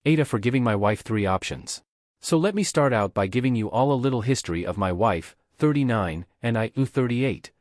AITA for giving my wife 3 options. So let me start out by giving you all a little history of my wife, 39, and I, 38.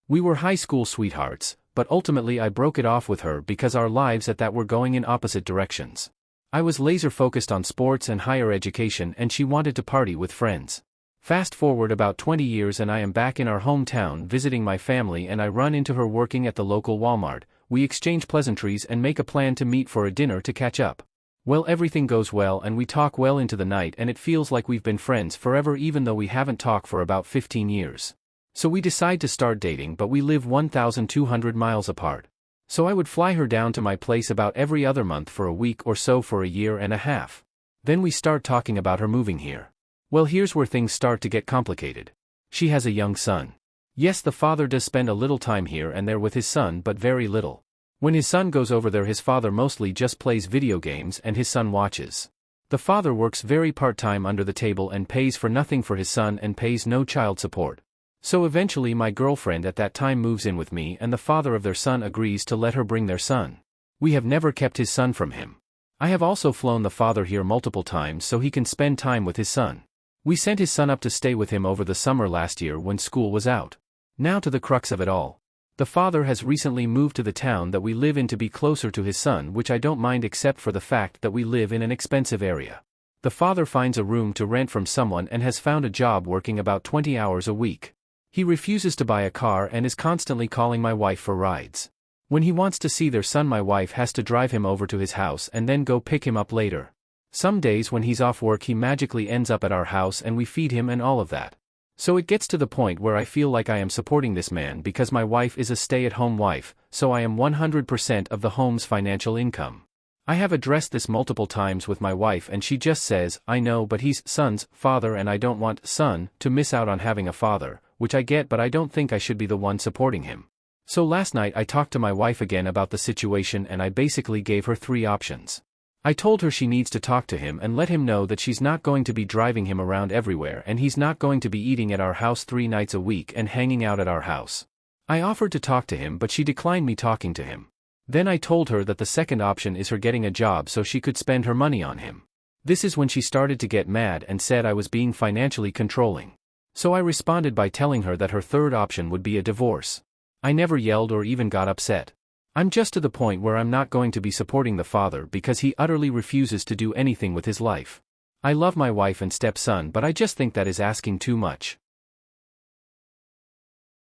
We were high school sweethearts, but ultimately I broke it off with her because our lives at that were going in opposite directions. I was laser focused on sports and higher education, and she wanted to party with friends. Fast forward about 20 years and I am back in our hometown visiting my family, and I run into her working at the local Walmart. We exchange pleasantries and make a plan to meet for a dinner to catch up. Well, everything goes well and we talk well into the night, and it feels like we've been friends forever even though we haven't talked for about 15 years. So we decide to start dating, but we live 1,200 miles apart. So I would fly her down to my place about every other month for a week or so for a year and a half. Then we start talking about her moving here. Well, here's where things start to get complicated. She has a young son. Yes, the father does spend a little time here and there with his son, but very little. When his son goes over there, his father mostly just plays video games and his son watches. The father works very part-time under the table and pays for nothing for his son and pays no child support. So eventually my girlfriend at that time moves in with me, and the father of their son agrees to let her bring their son. We have never kept his son from him. I have also flown the father here multiple times so he can spend time with his son. We sent his son up to stay with him over the summer last year when school was out. Now to the crux of it all. The father has recently moved to the town that we live in to be closer to his son, which I don't mind except for the fact that we live in an expensive area. The father finds a room to rent from someone and has found a job working about 20 hours a week. He refuses to buy a car and is constantly calling my wife for rides. When he wants to see their son, my wife has to drive him over to his house and then go pick him up later. Some days when he's off work he magically ends up at our house and we feed him and all of that. So it gets to the point where I feel like I am supporting this man because my wife is a stay-at-home wife, so I am 100% of the home's financial income. I have addressed this multiple times with my wife and she just says, I know, but he's son's father and I don't want son to miss out on having a father, which I get, but I don't think I should be the one supporting him. So last night I talked to my wife again about the situation and I basically gave her 3 options. I told her she needs to talk to him and let him know that she's not going to be driving him around everywhere and he's not going to be eating at our house 3 nights a week and hanging out at our house. I offered to talk to him, but she declined me talking to him. Then I told her that the second option is her getting a job so she could spend her money on him. This is when she started to get mad and said I was being financially controlling. So I responded by telling her that her third option would be a divorce. I never yelled or even got upset. I'm just to the point where I'm not going to be supporting the father because he utterly refuses to do anything with his life. I love my wife and stepson, but I just think that is asking too much.